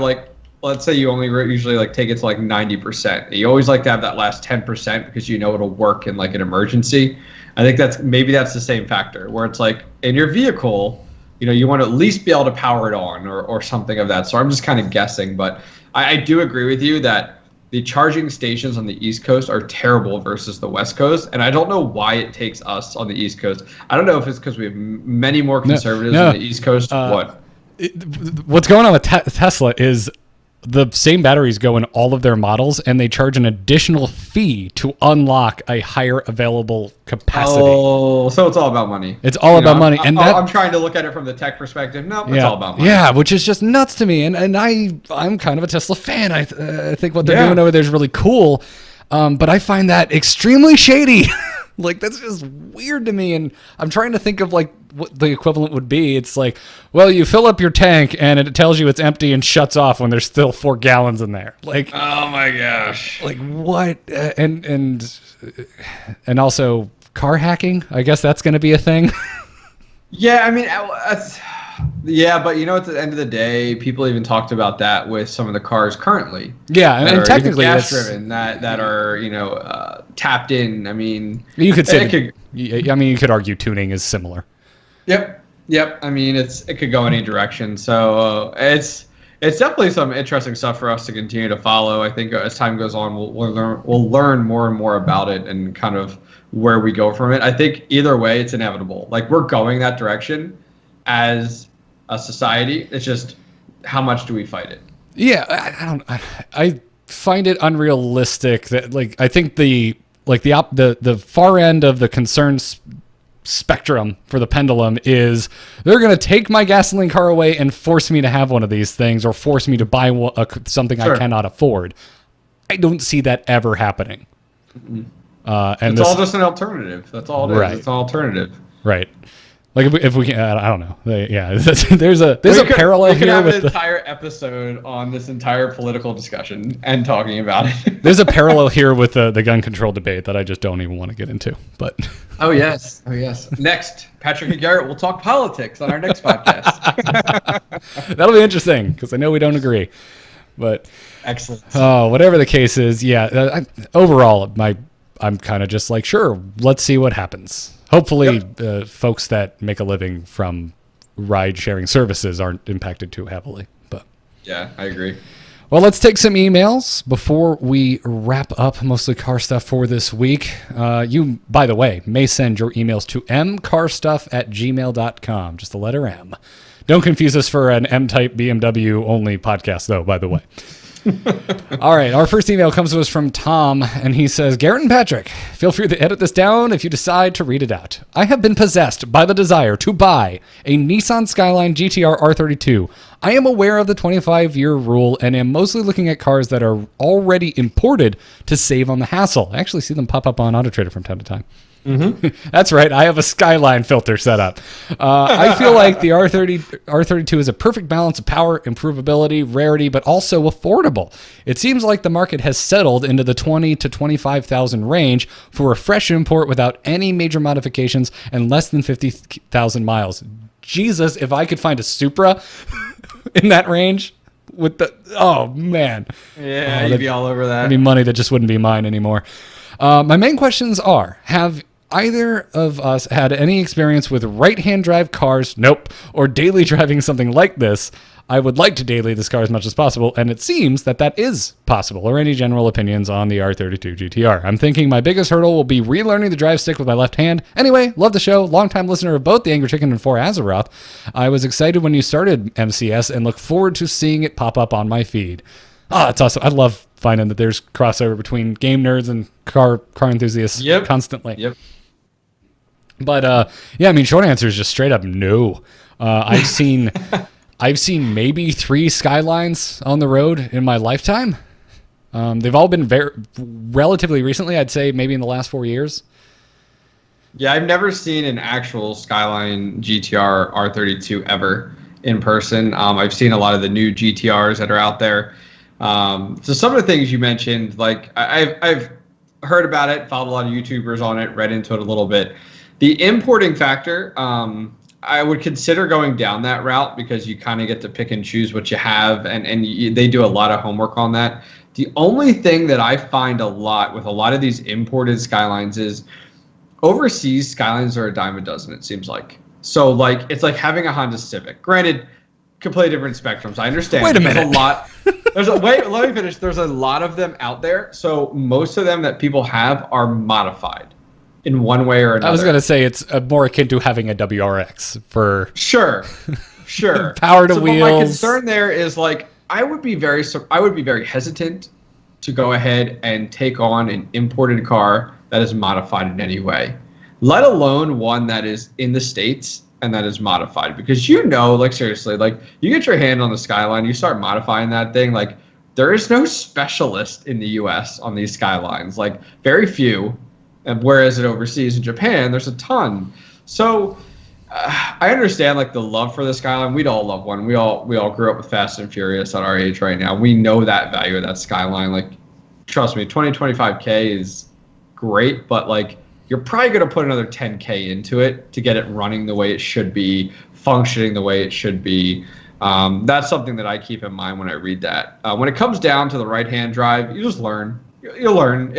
let's say you only usually take it to 90%. You always like to have that last 10% because it'll work in an emergency. I think that's the same factor, where it's in your vehicle, you want to at least be able to power it on or something of that. So I'm just kind of guessing, but I do agree with you that the charging stations on the East Coast are terrible versus the West Coast, and I don't know why it takes us on the East Coast. I don't know if it's because we have many more conservatives on the East Coast. What's going on with Tesla is the same batteries go in all of their models, and they charge an additional fee to unlock a higher available capacity. Oh, so it's all about money. It's all about money. And I'm trying to look at it from the tech perspective. No, it's all about money. Yeah, which is just nuts to me. And I'm kind of a Tesla fan. I think what they're doing over there is really cool. But I find that extremely shady. Like, that's just weird to me. And I'm trying to think of, like, what the equivalent would be. It's like, well, you fill up your tank and it tells you it's empty and shuts off when there's still 4 gallons in there. Like, oh my gosh. Like, what? And also car hacking. I guess that's going to be a thing. Yeah, I mean, but you know, at the end of the day, people even talked about that with some of the cars currently. Yeah, and technically gas driven that are, you know, tapped in. I mean, you could say you could argue tuning is similar. Yep. I mean, it could go any direction. So it's definitely some interesting stuff for us to continue to follow. I think as time goes on, we'll learn more and more about it and kind of where we go from it. I think either way, it's inevitable. Like, we're going that direction as a society. It's just, how much do we fight it? Yeah, I find it unrealistic that, like, I think the far end of the concerns spectrum for the pendulum is they're going to take my gasoline car away and force me to have one of these things, or force me to buy something I cannot afford. I don't see that ever happening. Mm-hmm. And it's all just an alternative. That's all it is. Right. It's an alternative. Right. Like, if we can, I don't know. There's a parallel here. We could have an entire episode on this entire political discussion and talking about it. There's a parallel here with the gun control debate that I just don't even want to get into. But oh yes. Next, Patrick and Garrett will talk politics on our next podcast. That'll be interesting because I know we don't agree. But excellent. Whatever the case is, overall, I'm kind of just like, sure, let's see what happens. Hopefully, folks that make a living from ride-sharing services aren't impacted too heavily. But yeah, I agree. Well, let's take some emails before we wrap up Mostly Car Stuff for this week. You, by the way, may send your emails to mcarstuff@gmail.com. Just the letter M. Don't confuse us for an M-type BMW only podcast, though, by the way. All right, our first email comes to us from Tom, and he says, Garrett and Patrick, feel free to edit this down if you decide to read it out. I have been possessed by the desire to buy a Nissan Skyline GTR R32. I am aware of the 25-year rule and am mostly looking at cars that are already imported to save on the hassle. I actually see them pop up on AutoTrader from time to time. Mm-hmm. That's right. I have a Skyline filter set up. I feel like the R32 is a perfect balance of power, improvability, rarity, but also affordable. It seems like the market has settled into the 20 to 25,000 range for a fresh import without any major modifications and less than 50,000 miles. Jesus, if I could find a Supra in that range with man. Yeah, you'd be all over that. That'd be money that just wouldn't be mine anymore. My main questions are, have either of us had any experience with right-hand drive cars? Nope. Or daily driving something like this? I would like to daily this car as much as possible, and it seems that is possible. Or any general opinions on the R32 GTR? I'm thinking my biggest hurdle will be relearning the drive stick with my left hand. Anyway, love the show. Longtime listener of both The Angry Chicken and For Azeroth. I was excited when you started MCS and look forward to seeing it pop up on my feed. It's awesome. I love finding that there's crossover between game nerds and car enthusiasts constantly. Yep. But I mean, short answer is just straight up no. I've seen maybe 3 Skylines on the road in my lifetime. They've all been relatively recently. I'd say maybe in the last 4 years. Yeah, I've never seen an actual Skyline GTR R32 ever in person. I've seen a lot of the new GTRs that are out there. So some of the things you mentioned, like I've heard about it, followed a lot of YouTubers on it, read into it a little bit. The importing factor, I would consider going down that route because you kind of get to pick and choose what you have, and they do a lot of homework on that. The only thing that I find a lot with a lot of these imported Skylines is overseas Skylines are a dime a dozen, it seems like. So like it's like having a Honda Civic. Granted, completely different spectrums. I understand. Wait a minute. A lot. Wait, let me finish. There's a lot of them out there. So most of them that people have are modified in one way or another. I was going to say it's more akin to having a WRX for sure. power to wheels. My concern there is like I would be very hesitant to go ahead and take on an imported car that is modified in any way, let alone one that is in the States and that is modified. Because like seriously, like you get your hand on the Skyline, you start modifying that thing, like there is no specialist in the US on these Skylines, like very few. And whereas it overseas in Japan, there's a ton. So I understand like the love for the Skyline. We'd all love one. We all grew up with Fast and Furious at our age right now. We know that value of that Skyline. Like, trust me, 25K is great, but like you're probably going to put another 10K into it to get it running the way it should be, functioning the way it should be. That's something that I keep in mind when I read that. When it comes down to the right-hand drive, you just learn. You'll learn.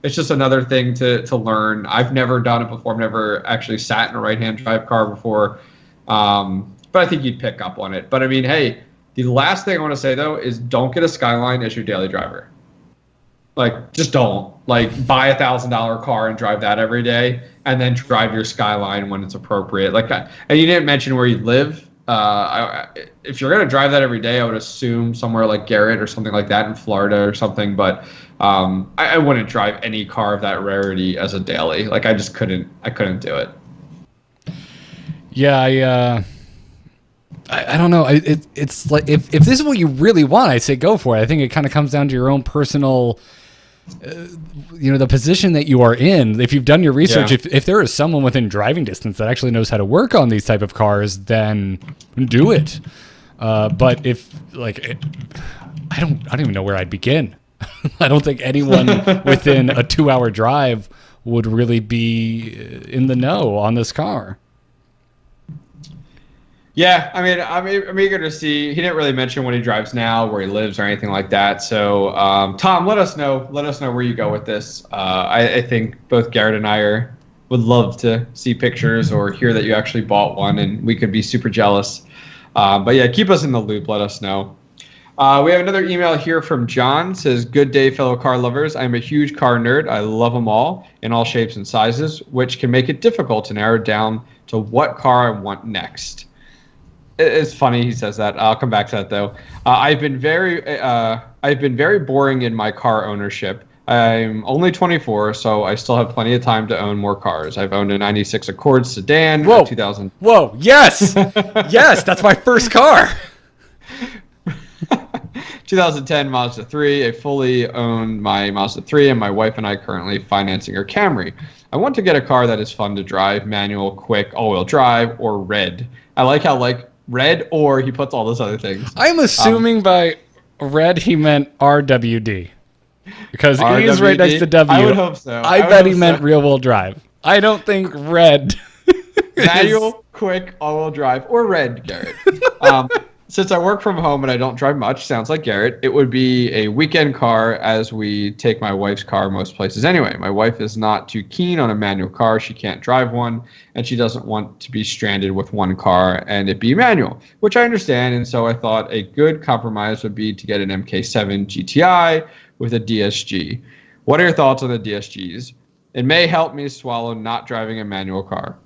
It's just another thing to learn. I've never done it before. I've never actually sat in a right-hand drive car before. But I think you'd pick up on it. But I mean, hey, the last thing I want to say though is don't get a Skyline as your daily driver. Like, just don't. Like, buy $1,000 car and drive that every day, and then drive your Skyline when it's appropriate. Like, and you didn't mention where you live. If you're gonna drive that every day, I would assume somewhere like Garrett or something like that in Florida or something. But I wouldn't drive any car of that rarity as a daily. Like, I just couldn't. I couldn't do it. Yeah, I don't know. It's like if this is what you really want, I say go for it. I think it kind of comes down to your own personal. The position that you are in. If you've done your research, if there is someone within driving distance that actually knows how to work on these type of cars, then do it. But if like, I don't even know where I'd begin. I don't think anyone within a 2-hour drive would really be in the know on this car. Yeah, I mean, I'm eager to see. He didn't really mention when he drives now, where he lives, or anything like that. So, Tom, let us know. Let us know where you go with this. I think both Garrett and I would love to see pictures or hear that you actually bought one, and we could be super jealous. But yeah, keep us in the loop. Let us know. We have another email here from John. It says, "Good day, fellow car lovers. I'm a huge car nerd. I love them all in all shapes and sizes, which can make it difficult to narrow down to what car I want next." It's funny he says that. I'll come back to that though. I've been very boring in my car ownership. I'm only 24, so I still have plenty of time to own more cars. I've owned a 96 Accord sedan. Whoa, 2000. Whoa, yes, yes, that's my first car. 2010 Mazda 3. I fully own my Mazda 3, and my wife and I currently financing her Camry. I want to get a car that is fun to drive, manual, quick, all-wheel drive, or red. I like how red, or he puts all those other things. I'm assuming by red he meant RWD. Because E is right next to W. I would hope so. I bet he meant rear-wheel drive. I don't think red. Manual, quick, all-wheel drive, or red, Garrett. Since I work from home and I don't drive much, sounds like Garrett, it would be a weekend car, as we take my wife's car most places anyway. My wife is not too keen on a manual car. She can't drive one, and she doesn't want to be stranded with one car and it be manual, which I understand. And so I thought a good compromise would be to get an MK7 GTI with a DSG. What are your thoughts on the DSGs? It may help me swallow not driving a manual car.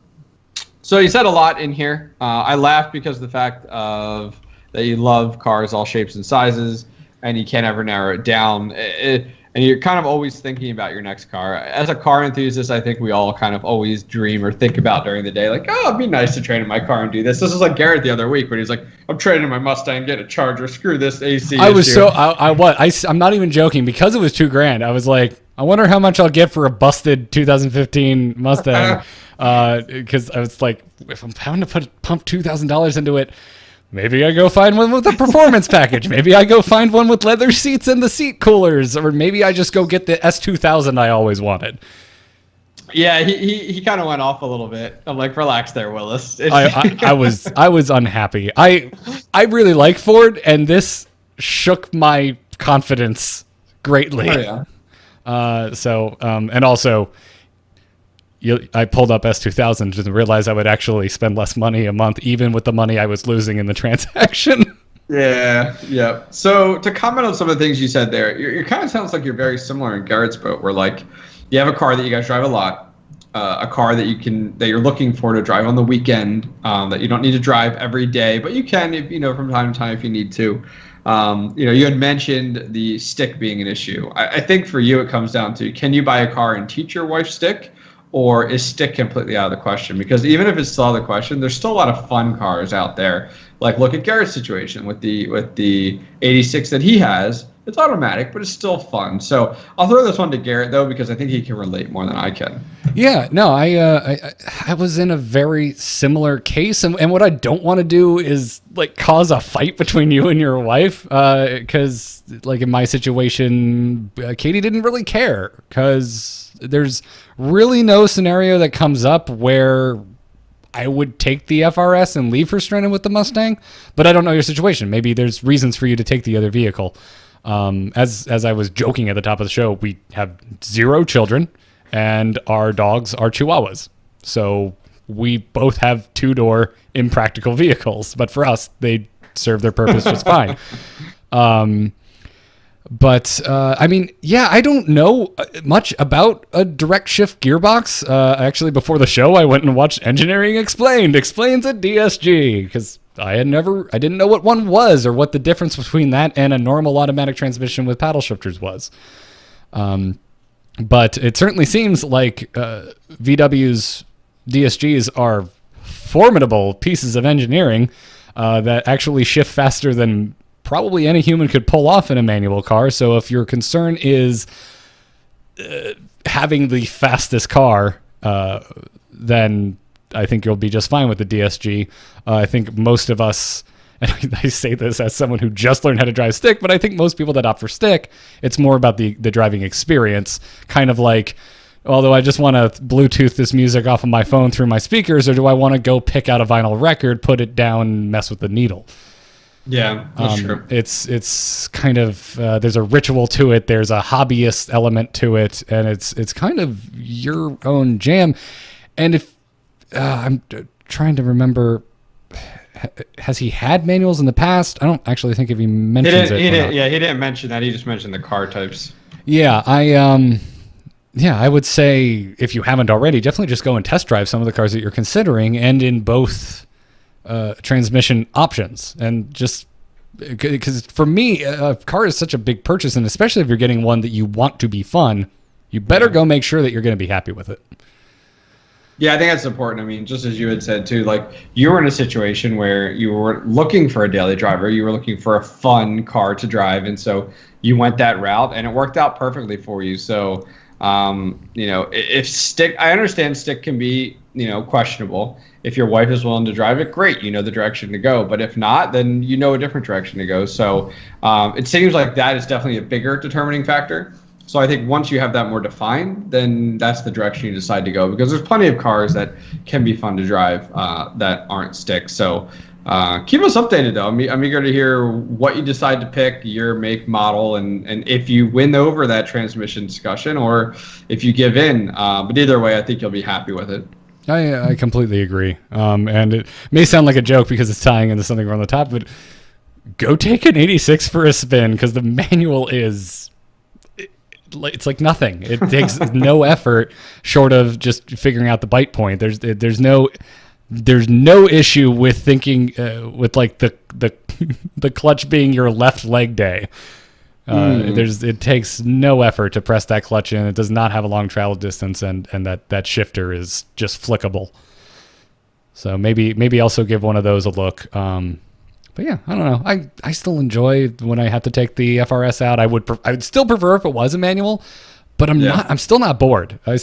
So you said a lot in here. I laughed because of the fact of that you love cars all shapes and sizes, and you can't ever narrow it down. And you're kind of always thinking about your next car. As a car enthusiast, I think we all kind of always dream or think about during the day, like, oh, it'd be nice to trade in my car and do this. This was like Garrett the other week when he's like, I'm trading in my Mustang, get a Charger, screw this AC. I'm not even joking, because it was $2,000. I was like, I wonder how much I'll get for a busted 2015 Mustang. Because I was like, if I'm having to pump $2,000 into it, maybe I go find one with a performance package. Maybe I go find one with leather seats and the seat coolers. Or maybe I just go get the S2000 I always wanted. Yeah, he kind of went off a little bit. I'm like, relax there, Willis. I was unhappy. I really like Ford, and this shook my confidence greatly. Oh, yeah. And also, I pulled up S2000 to realize I would actually spend less money a month, even with the money I was losing in the transaction. Yeah, yeah. So to comment on some of the things you said there, you kind of sounds like you're very similar in Garrett's boat, where like you have a car that you guys drive a lot, a car that you're looking for to drive on the weekend, that you don't need to drive every day, but you can, if, from time to time if you need to. You had mentioned the stick being an issue. I think for you it comes down to, can you buy a car and teach your wife stick? Or is stick completely out of the question? Because even if it's still out of the question, there's still a lot of fun cars out there. Like look at Garrett's situation with the Ep.6 that he has. It's automatic, but it's still fun. So I'll throw this one to Garrett though, because I think he can relate more than I can. Yeah, no, I was in a very similar case, and what I don't want to do is like cause a fight between you and your wife, because like in my situation, Katie didn't really care, because there's really no scenario that comes up where I would take the FRS and leave her stranded with the Mustang, but I don't know your situation. Maybe there's reasons for you to take the other vehicle. As I was joking at the top of the show, we have 0 children. And our dogs are Chihuahuas. So we both have 2-door impractical vehicles. But for us, they serve their purpose just fine. I mean, yeah, I don't know much about a direct shift gearbox. Actually, before the show, I went and watched Engineering Explained. Explains a DSG. Because I didn't know what one was or what the difference between that and a normal automatic transmission with paddle shifters was. But it certainly seems like VW's DSGs are formidable pieces of engineering that actually shift faster than probably any human could pull off in a manual car. So if your concern is having the fastest car, then I think you'll be just fine with the DSG. I think most of us... And I say this as someone who just learned how to drive stick, but I think most people that opt for stick, it's more about the driving experience. Kind of like, although I just want to Bluetooth this music off of my phone through my speakers, or do I want to go pick out a vinyl record, put it down, and mess with the needle? Yeah, that's true. It's kind of, there's a ritual to it. There's a hobbyist element to it, and it's kind of your own jam. And if, I'm trying to remember... Has he had manuals in the past? I don't actually think if he mentions it. He didn't mention that. He just mentioned the car types. Yeah, I would say if you haven't already, definitely just go and test drive some of the cars that you're considering, and in both transmission options. And just because for me, a car is such a big purchase, and especially if you're getting one that you want to be fun, you better go make sure that you're going to be happy with it. Yeah, I think that's important. I mean, just as you had said too, like you were in a situation where you were looking for a daily driver, you were looking for a fun car to drive, and so you went that route, and it worked out perfectly for you. So, if stick, I understand stick can be, questionable. If your wife is willing to drive it, great, you know the direction to go. But if not, then you know a different direction to go. So, it seems like that is definitely a bigger determining factor. So I think once you have that more defined, then that's the direction you decide to go, because there's plenty of cars that can be fun to drive that aren't stick. So keep us updated, though. I'm eager to hear what you decide to pick, year, make, model, and if you win over that transmission discussion or if you give in. But either way, I think you'll be happy with it. I completely agree. And it may sound like a joke because it's tying into something on the top, but go take an 86 for a spin, because the manual is... It's like nothing. It takes no effort short of just figuring out the bite point. There's no issue with thinking with like the clutch being your left leg day. It takes no effort to press that clutch in. It does not have a long travel distance, and that shifter is just flickable. So maybe also give one of those a look. But yeah, I don't know. I still enjoy when I have to take the FRS out. I would still prefer if it was a manual, but I'm still not bored. I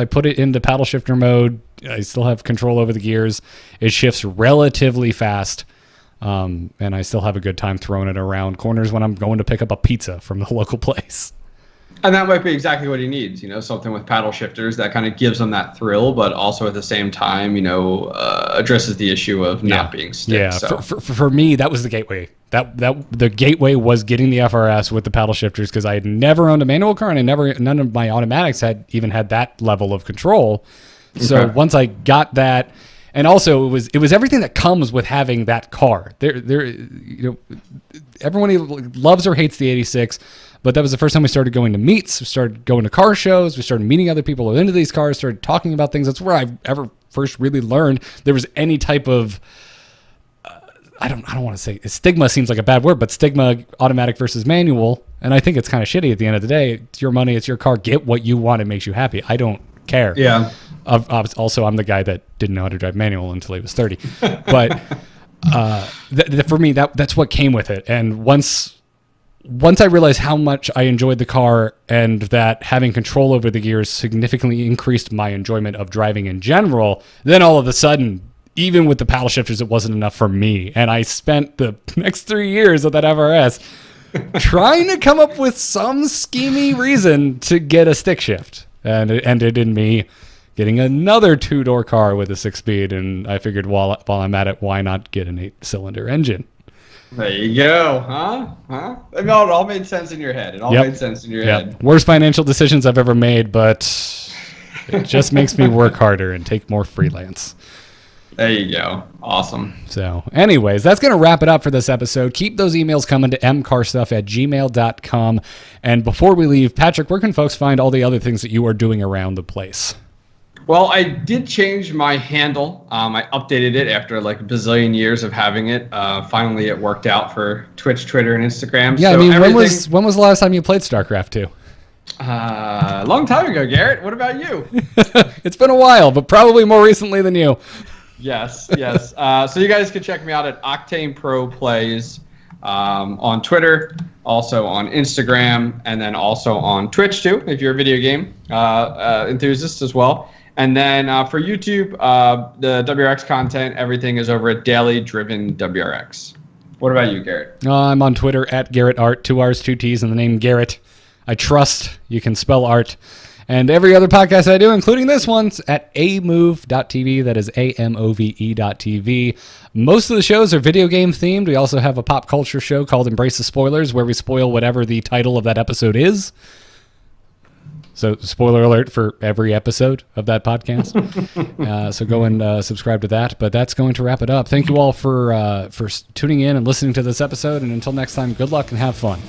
put it into paddle shifter mode. I still have control over the gears. It shifts relatively fast. And I still have a good time throwing it around corners when I'm going to pick up a pizza from the local place. And that might be exactly what he needs, something with paddle shifters that kind of gives him that thrill, but also at the same time, addresses the issue of not being stick. Yeah, so. for me, that was the gateway. That the gateway was getting the FRS with the paddle shifters, because I had never owned a manual car, and none of my automatics had that level of control. So once I got that, And also, it was everything that comes with having that car. Everyone loves or hates the 86, but that was the first time we started going to meets. We started going to car shows. We started meeting other people who were into these cars. Started talking about things. That's where I ever first really learned there was any type of I don't want to say stigma. Seems like a bad word, but stigma, automatic versus manual. And I think it's kind of shitty at the end of the day. It's your money. It's your car. Get what you want. It makes you happy. I don't care. Yeah. Also, I'm the guy that didn't know how to drive manual until he was 30. But for me, that's what came with it. And once I realized how much I enjoyed the car and that having control over the gears significantly increased my enjoyment of driving in general, then all of a sudden, even with the paddle shifters, it wasn't enough for me. And I spent the next 3 years of that FRS trying to come up with some schemy reason to get a stick shift. And it ended in me getting another 2-door car with a 6-speed, and I figured while I'm at it, why not get an 8-cylinder engine? There you go, huh? It all made sense in your head. Worst financial decisions I've ever made, but it just makes me work harder and take more freelance. There you go. Awesome. So anyways, that's going to wrap it up for this episode. Keep those emails coming to mcarstuff@gmail.com. And before we leave, Patrick, where can folks find all the other things that you are doing around the place? Well, I did change my handle. I updated it after like a bazillion years of having it. Finally, it worked out for Twitch, Twitter, and Instagram. Yeah, so when was the last time you played StarCraft 2? A long time ago, Garrett. What about you? It's been a while, but probably more recently than you. Yes. So you guys can check me out at Octane Pro Plays on Twitter, also on Instagram, and then also on Twitch too, if you're a video game enthusiast as well. And then for YouTube, the WRX content, everything is over at Daily Driven WRX. What about you, Garrett? I'm on Twitter at GarrettArt, 2 R's, 2 T's, and the name Garrett. I trust you can spell art. And every other podcast I do, including this one, at amove.tv. That is AMOVE.tv. Most of the shows are video game themed. We also have a pop culture show called Embrace the Spoilers, where we spoil whatever the title of that episode is. So spoiler alert for every episode of that podcast. So go and subscribe to that. But that's going to wrap it up. Thank you all for tuning in and listening to this episode. And until next time, good luck and have fun.